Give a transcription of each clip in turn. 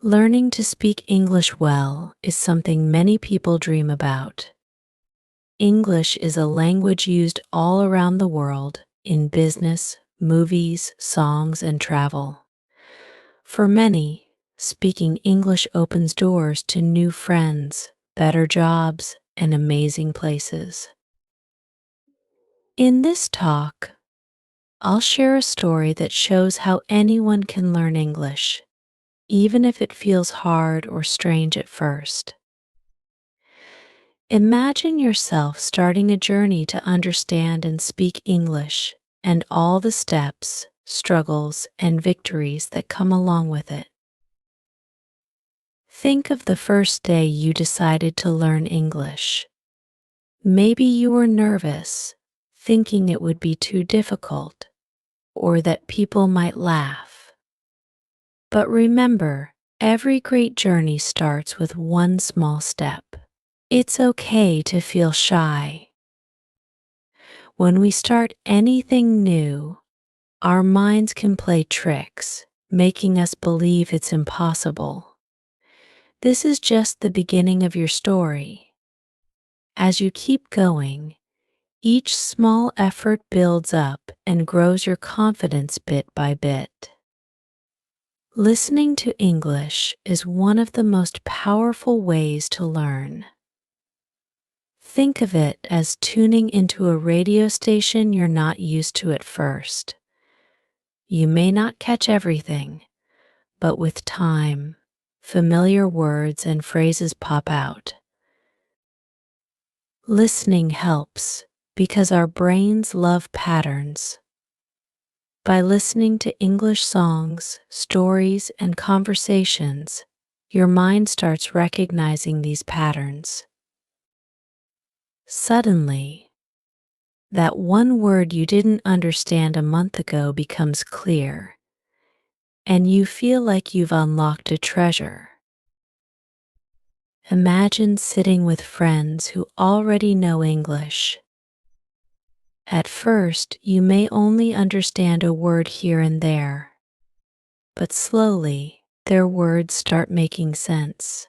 Learning to speak English well is something many people dream about. English is a language used all around the world in business, movies, songs, and travel. For many, speaking English opens doors to new friends, better jobs, and amazing places. In this talk, I'll share a story that shows how anyone can learn English, even if it feels hard or strange at first. Imagine yourself starting a journey to understand and speak English and all the steps, struggles, and victories that come along with it. Think of the first day you decided to learn English. Maybe you were nervous, thinking it would be too difficult, or that people might laugh. But remember, every great journey starts with one small step. It's okay to feel shy. When we start anything new, our minds can play tricks, making us believe it's impossible. This is just the beginning of your story. As you keep going, each small effort builds up and grows your confidence bit by bit. Listening to English is one of the most powerful ways to learn. Think of it as tuning into a radio station you're not used to at first. You may not catch everything, but with time, familiar words and phrases pop out. Listening helps because our brains love patterns. By listening to English songs, stories, and conversations, your mind starts recognizing these patterns. Suddenly, that one word you didn't understand a month ago becomes clear, and you feel like you've unlocked a treasure. Imagine sitting with friends who already know English. At first, you may only understand a word here and there, but slowly, their words start making sense.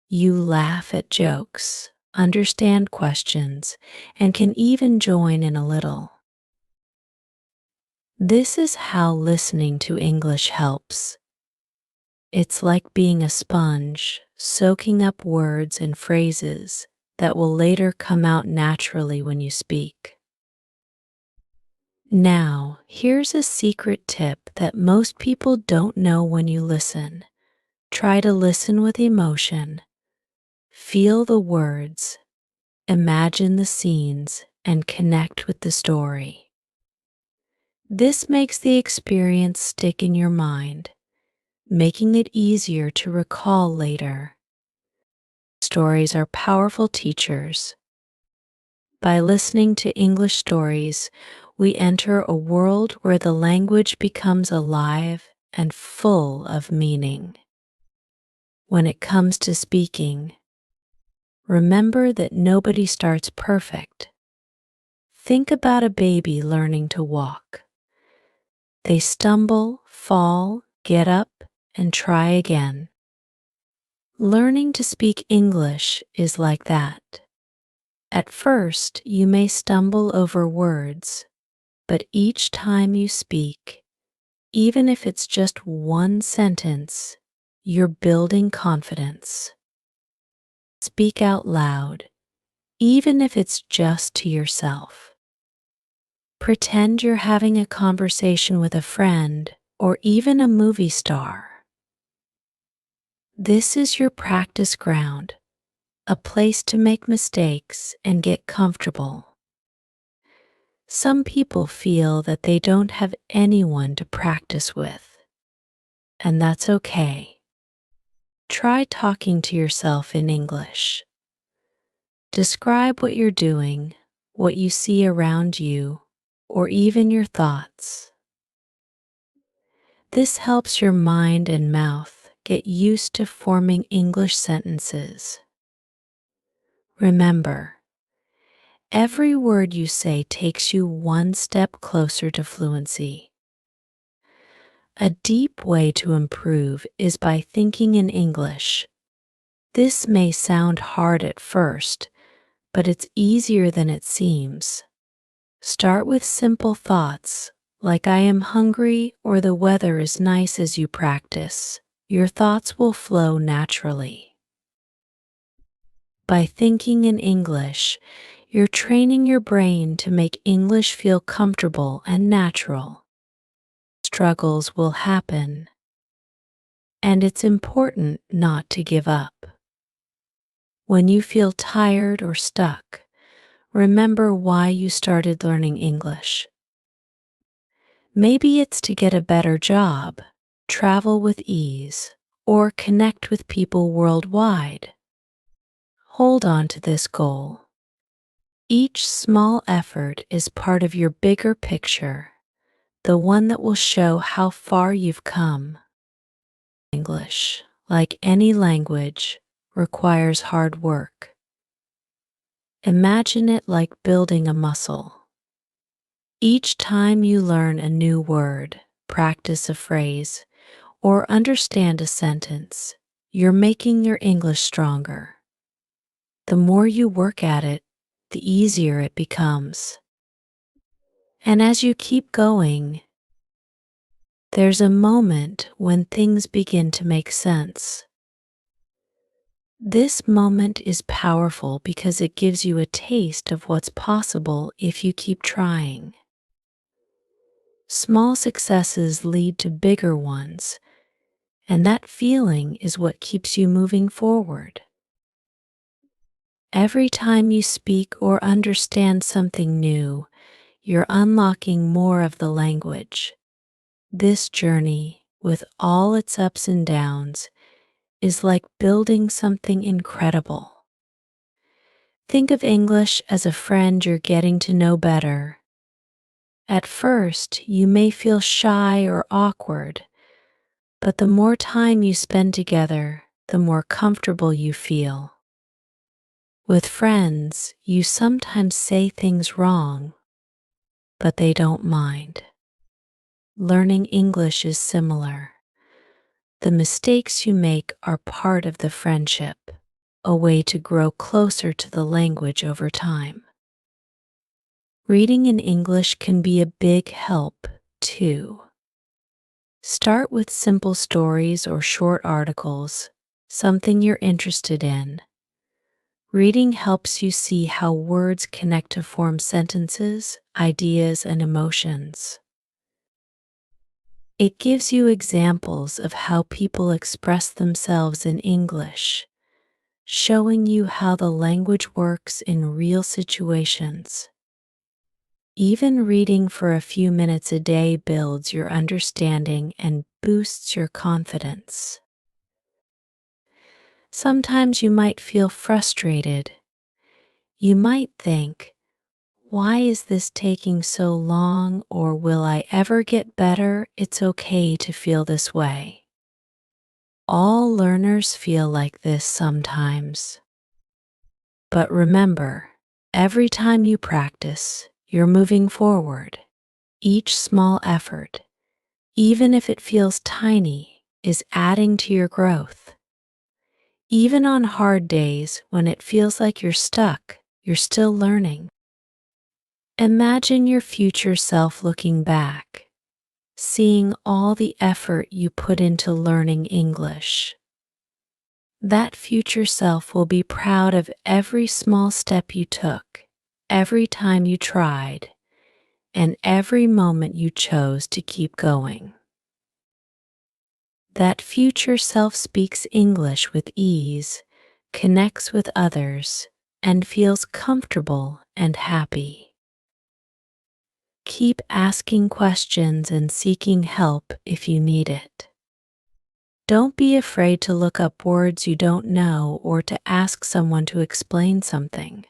You laugh at jokes, understand questions, and can even join in a little. This is how listening to English helps. It's like being a sponge, soaking up words and phrases that will later come out naturally when you speak. Now, here's a secret tip that most people don't know when you listen. Try to listen with emotion. Feel the words, imagine the scenes, and connect with the story. This makes the experience stick in your mind, making it easier to recall later. Stories are powerful teachers. By listening to English stories, we enter a world where the language becomes alive and full of meaning. When it comes to speaking, remember that nobody starts perfect. Think about a baby learning to walk. They stumble, fall, get up, and try again. Learning to speak English is like that. At first, you may stumble over words, but each time you speak, even if it's just one sentence, you're building confidence. Speak out loud, even if it's just to yourself. Pretend you're having a conversation with a friend or even a movie star. This is your practice ground, a place to make mistakes and get comfortable. Some people feel that they don't have anyone to practice with, and that's okay. Try talking to yourself in English. Describe what you're doing, what you see around you, or even your thoughts. This helps your mind and mouth get used to forming English sentences. Remember, every word you say takes you one step closer to fluency. A deep way to improve is by thinking in English. This may sound hard at first, but it's easier than it seems. Start with simple thoughts, like I am hungry or the weather is nice as you practice. Your thoughts will flow naturally. By thinking in English, you're training your brain to make English feel comfortable and natural. Struggles will happen, and it's important not to give up. When you feel tired or stuck, remember why you started learning English. Maybe it's to get a better job, travel with ease, or connect with people worldwide. Hold on to this goal. Each small effort is part of your bigger picture, the one that will show how far you've come. English, like any language, requires hard work. Imagine it like building a muscle. Each time you learn a new word, practice a phrase, or understand a sentence, you're making your English stronger. The more you work at it, the easier it becomes. And as you keep going, there's a moment when things begin to make sense. This moment is powerful because it gives you a taste of what's possible if you keep trying. Small successes lead to bigger ones, and that feeling is what keeps you moving forward. Every time you speak or understand something new, you're unlocking more of the language. This journey, with all its ups and downs, is like building something incredible. Think of English as a friend you're getting to know better. At first, you may feel shy or awkward, but the more time you spend together, the more comfortable you feel. With friends, you sometimes say things wrong, but they don't mind. Learning English is similar. The mistakes you make are part of the friendship, a way to grow closer to the language over time. Reading in English can be a big help, too. Start with simple stories or short articles, something you're interested in. Reading helps you see how words connect to form sentences, ideas, and emotions. It gives you examples of how people express themselves in English, showing you how the language works in real situations. Even reading for a few minutes a day builds your understanding and boosts your confidence. Sometimes you might feel frustrated. You might think, why is this taking so long, or will I ever get better? It's okay to feel this way. All learners feel like this sometimes. But remember, every time you practice, you're moving forward. Each small effort, even if it feels tiny, is adding to your growth. Even on hard days when it feels like you're stuck, you're still learning. Imagine your future self looking back, seeing all the effort you put into learning English. That future self will be proud of every small step you took, every time you tried, and every moment you chose to keep going. That future self speaks English with ease, connects with others, and feels comfortable and happy. Keep asking questions and seeking help if you need it. Don't be afraid to look up words you don't know or to ask someone to explain something.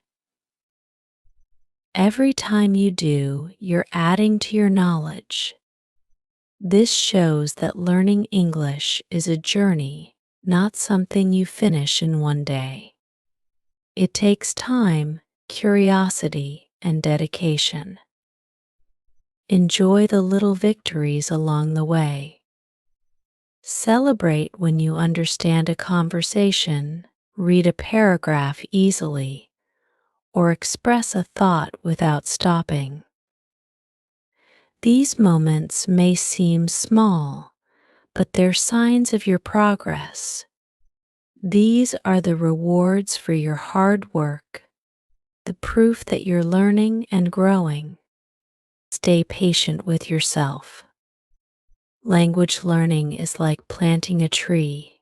Every time you do, you're adding to your knowledge. This shows that learning English is a journey, not something you finish in one day. It takes time, curiosity, and dedication. Enjoy the little victories along the way. Celebrate when you understand a conversation, read a paragraph easily, or express a thought without stopping. These moments may seem small, but they're signs of your progress. These are the rewards for your hard work, the proof that you're learning and growing. Stay patient with yourself. Language learning is like planting a tree.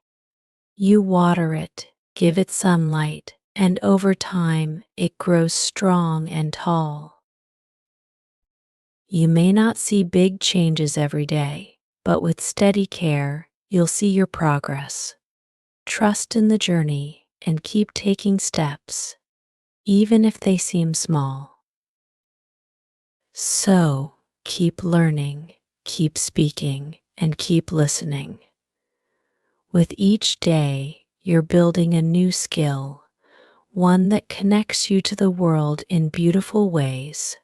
You water it, give it sunlight, and over time it grows strong and tall. You may not see big changes every day, but with steady care, you'll see your progress. Trust in the journey and keep taking steps, even if they seem small. So, keep learning, keep speaking, and keep listening. With each day, you're building a new skill, one that connects you to the world in beautiful ways.